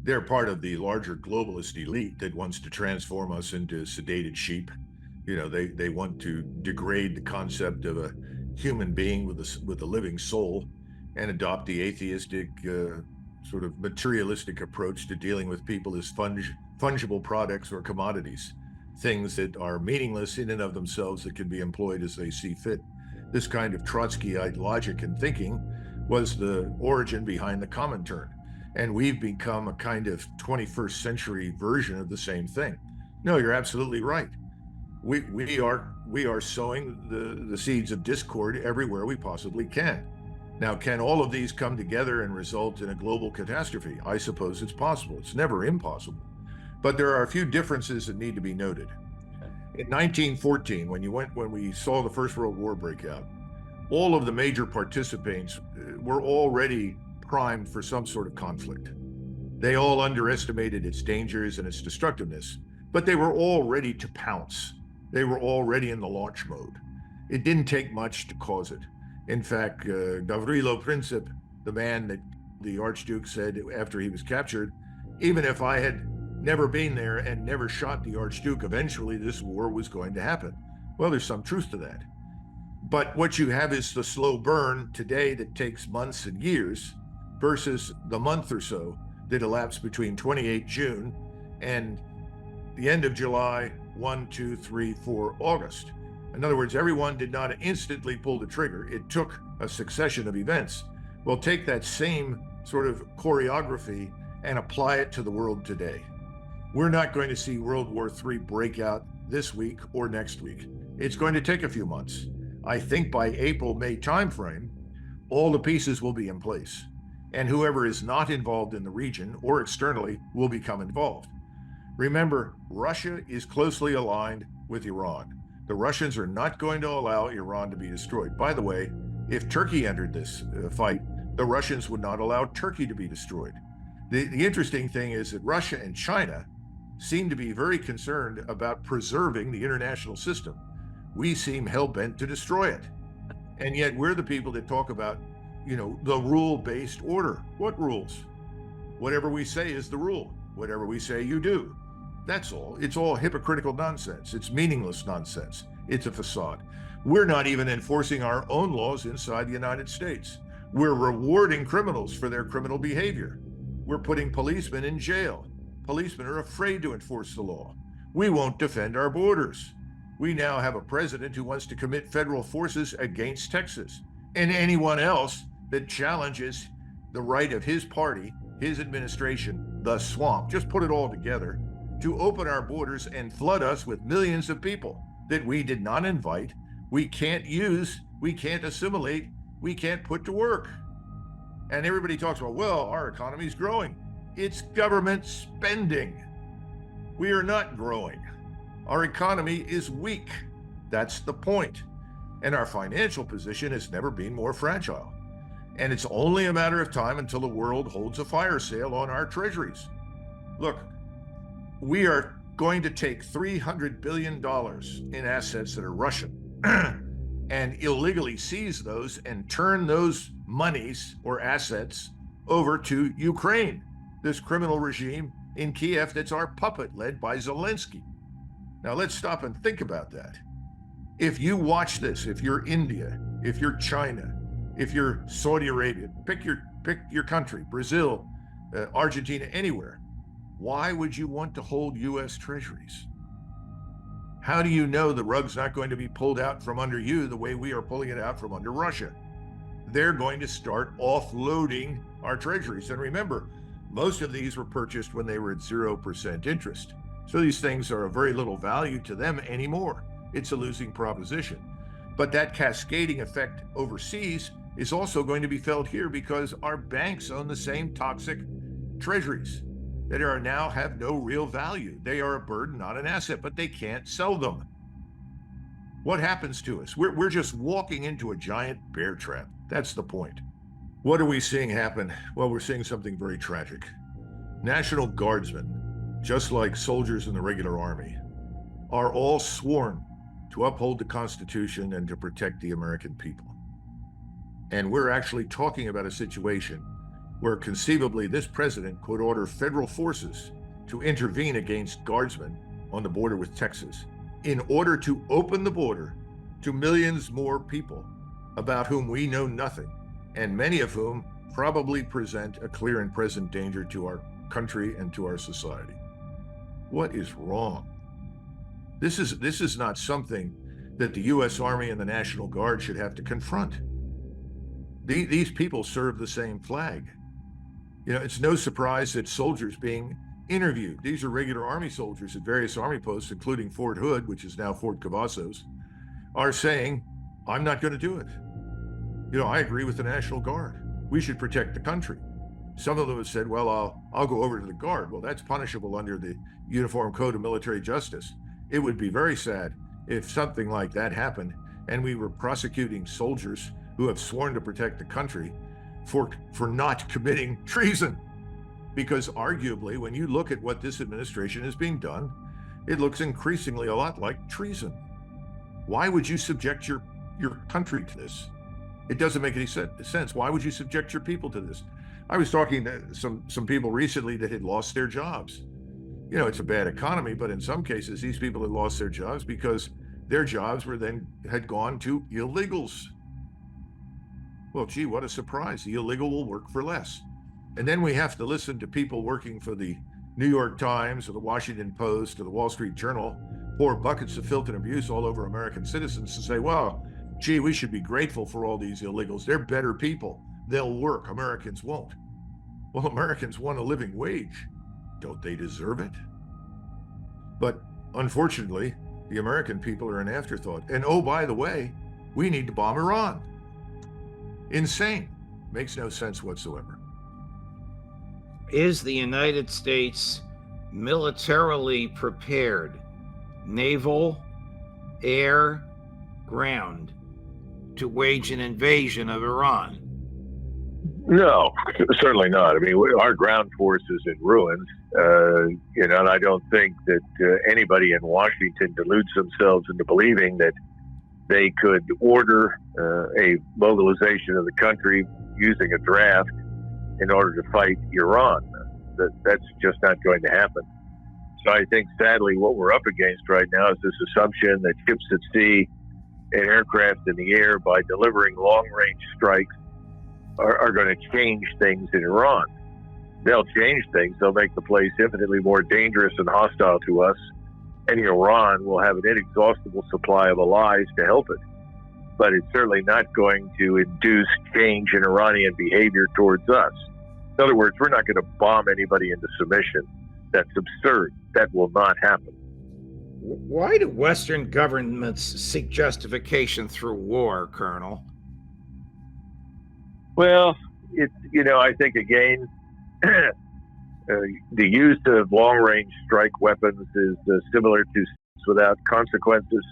They're part of the larger globalist elite that wants to transform us into sedated sheep. They want to degrade the concept of a human being with a living soul and adopt the atheistic sort of materialistic approach to dealing with people as fungible products or commodities, things that are meaningless in and of themselves that can be employed as they see fit. This kind of Trotskyite logic and thinking was the origin behind the Comintern. And we've become a kind of 21st century version of the same thing. No, you're absolutely right. We are sowing the seeds of discord everywhere we possibly can. Now, can all of these come together and result in a global catastrophe? I suppose it's possible. It's never impossible. But there are a few differences that need to be noted. In 1914, when we saw the First World War break out, all of the major participants were already primed for some sort of conflict. They all underestimated its dangers and its destructiveness, but they were all ready to pounce. They were already in the launch mode. It didn't take much to cause it. In fact, Gavrilo Princip, the man that the Archduke said after he was captured, even if I had never been there and never shot the Archduke, eventually this war was going to happen. Well, there's some truth to that. But what you have is the slow burn today that takes months and years versus the month or so that elapsed between 28 June and the end of July, 1, 2, 3, 4 August. In other words, everyone did not instantly pull the trigger. It took a succession of events. Well, take that same sort of choreography and apply it to the world today. We're not going to see World War III break out this week or next week. It's going to take a few months. I think by April, May timeframe, all the pieces will be in place. And whoever is not involved in the region or externally will become involved. Remember, Russia is closely aligned with Iran. The Russians are not going to allow Iran to be destroyed. By the way, if Turkey entered this fight, the Russians would not allow Turkey to be destroyed. The interesting thing is that Russia and China seem to be very concerned about preserving the international system. We seem hell-bent to destroy it. And yet we're the people that talk about, the rule-based order. What rules? Whatever we say is the rule. Whatever we say, you do. That's all. It's all hypocritical nonsense. It's meaningless nonsense. It's a facade. We're not even enforcing our own laws inside the United States. We're rewarding criminals for their criminal behavior. We're putting policemen in jail. Policemen are afraid to enforce the law. We won't defend our borders. We now have a president who wants to commit federal forces against Texas and anyone else that challenges the right of his party, his administration, the swamp, just put it all together, to open our borders and flood us with millions of people that we did not invite, we can't use, we can't assimilate, we can't put to work. And everybody talks about, well, our economy's growing. It's government spending. We are not growing. Our economy is weak. That's the point. And our financial position has never been more fragile. And it's only a matter of time until the world holds a fire sale on our treasuries. Look, we are going to take $300 billion in assets that are Russian and illegally seize those and turn those monies or assets over to Ukraine, this criminal regime in Kiev that's our puppet led by Zelensky. Now let's stop and think about that. If you watch this, if you're India, if you're China, if you're Saudi Arabia, pick your country, Brazil, Argentina, anywhere. Why would you want to hold U.S. treasuries? How do you know the rug's not going to be pulled out from under you the way we are pulling it out from under Russia? They're going to start offloading our treasuries. And remember, most of these were purchased when they were at 0% interest. So these things are of very little value to them anymore. It's a losing proposition. But that cascading effect overseas is also going to be felt here because our banks own the same toxic treasuries that are now have no real value. They are a burden, not an asset, but they can't sell them. What happens to us? We're just walking into a giant bear trap. That's the point. What are we seeing happen? Well, we're seeing something very tragic. National Guardsmen, just like soldiers in the regular army, are all sworn to uphold the Constitution and to protect the American people. And we're actually talking about a situation where conceivably this president could order federal forces to intervene against guardsmen on the border with Texas in order to open the border to millions more people about whom we know nothing, and many of whom probably present a clear and present danger to our country and to our society. What is wrong? This is not something that the U.S. Army and the National Guard should have to confront. These people serve the same flag. It's no surprise that soldiers being interviewed, these are regular Army soldiers at various Army posts, including Fort Hood, which is now Fort Cavazos, are saying, I'm not going to do it. I agree with the National Guard. We should protect the country. Some of them have said, well, I'll go over to the Guard. Well, that's punishable under the Uniform Code of Military Justice. It would be very sad if something like that happened and we were prosecuting soldiers who have sworn to protect the country for not committing treason. Because arguably, when you look at what this administration is being done, it looks increasingly a lot like treason. Why would you subject your country to this? It doesn't make any sense. Why would you subject your people to this? I was talking to some people recently that had lost their jobs. It's a bad economy, but in some cases, these people had lost their jobs because their jobs had gone to illegals. Well, gee, what a surprise. The illegal will work for less. And then we have to listen to people working for the New York Times or the Washington Post or the Wall Street Journal pour buckets of filth and abuse all over American citizens to say, well, gee, we should be grateful for all these illegals. They're better people. They'll work. Americans won't. Well, Americans want a living wage. Don't they deserve it? But unfortunately, the American people are an afterthought. And oh, by the way, we need to bomb Iran. Insane. Makes no sense whatsoever. Is the United States militarily prepared, naval, air, ground, to wage an invasion of Iran? No, certainly not. I mean, our ground force is in ruins, and I don't think that anybody in Washington deludes themselves into believing that they could order a mobilization of the country using a draft in order to fight Iran. That's just not going to happen. So I think, sadly, what we're up against right now is this assumption that ships at sea and aircraft in the air, by delivering long-range strikes, are going to change things in Iran. They'll change things. They'll make the place infinitely more dangerous and hostile to us, and Iran will have an inexhaustible supply of allies to help it. But it's certainly not going to induce change in Iranian behavior towards us. In other words, we're not going to bomb anybody into submission. That's absurd. That will not happen. Why do Western governments seek justification through war, Colonel? Well, I think, again, the use of long-range strike weapons is similar to without consequences.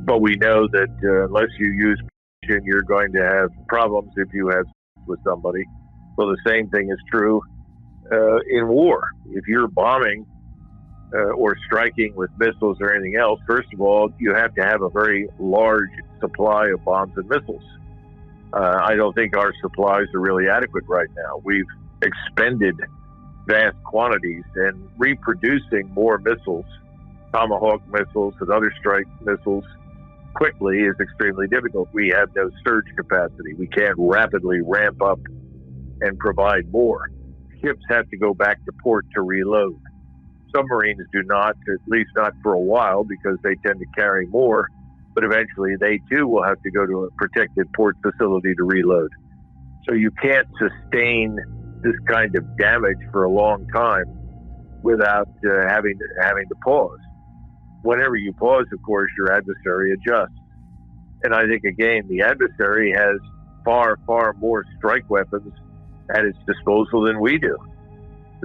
But we know that unless you use precision, you're going to have problems if you have with somebody. Well, the same thing is true in war. If you're bombing or striking with missiles or anything else, first of all, you have to have a very large supply of bombs and missiles. I don't think our supplies are really adequate right now. We've expended vast quantities, and reproducing more missiles, Tomahawk missiles and other strike missiles, quickly is extremely difficult. We have no surge capacity. We can't rapidly ramp up and provide more. Ships have to go back to port to reload. Submarines do not, at least not for a while, because they tend to carry more, but eventually they too will have to go to a protected port facility to reload. So you can't sustain this kind of damage for a long time without having to pause. Whenever you pause, of course, your adversary adjusts. And I think, again, the adversary has far, far more strike weapons at its disposal than we do.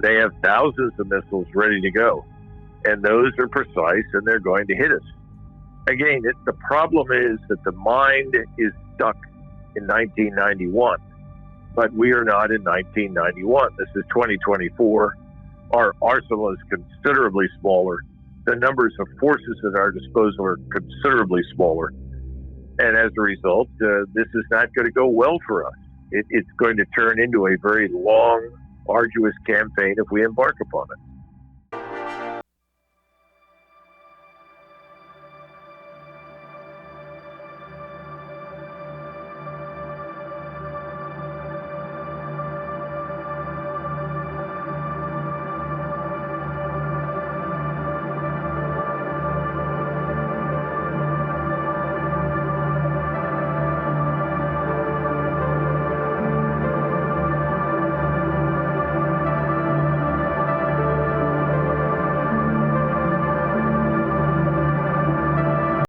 They have thousands of missiles ready to go, and those are precise, and they're going to hit us. Again, the problem is that the mind is stuck in 1991, but we are not in 1991. This is 2024. Our arsenal is considerably smaller. The numbers of forces at our disposal are considerably smaller. And as a result, this is not going to go well for us. It's going to turn into a very long, arduous campaign if we embark upon it.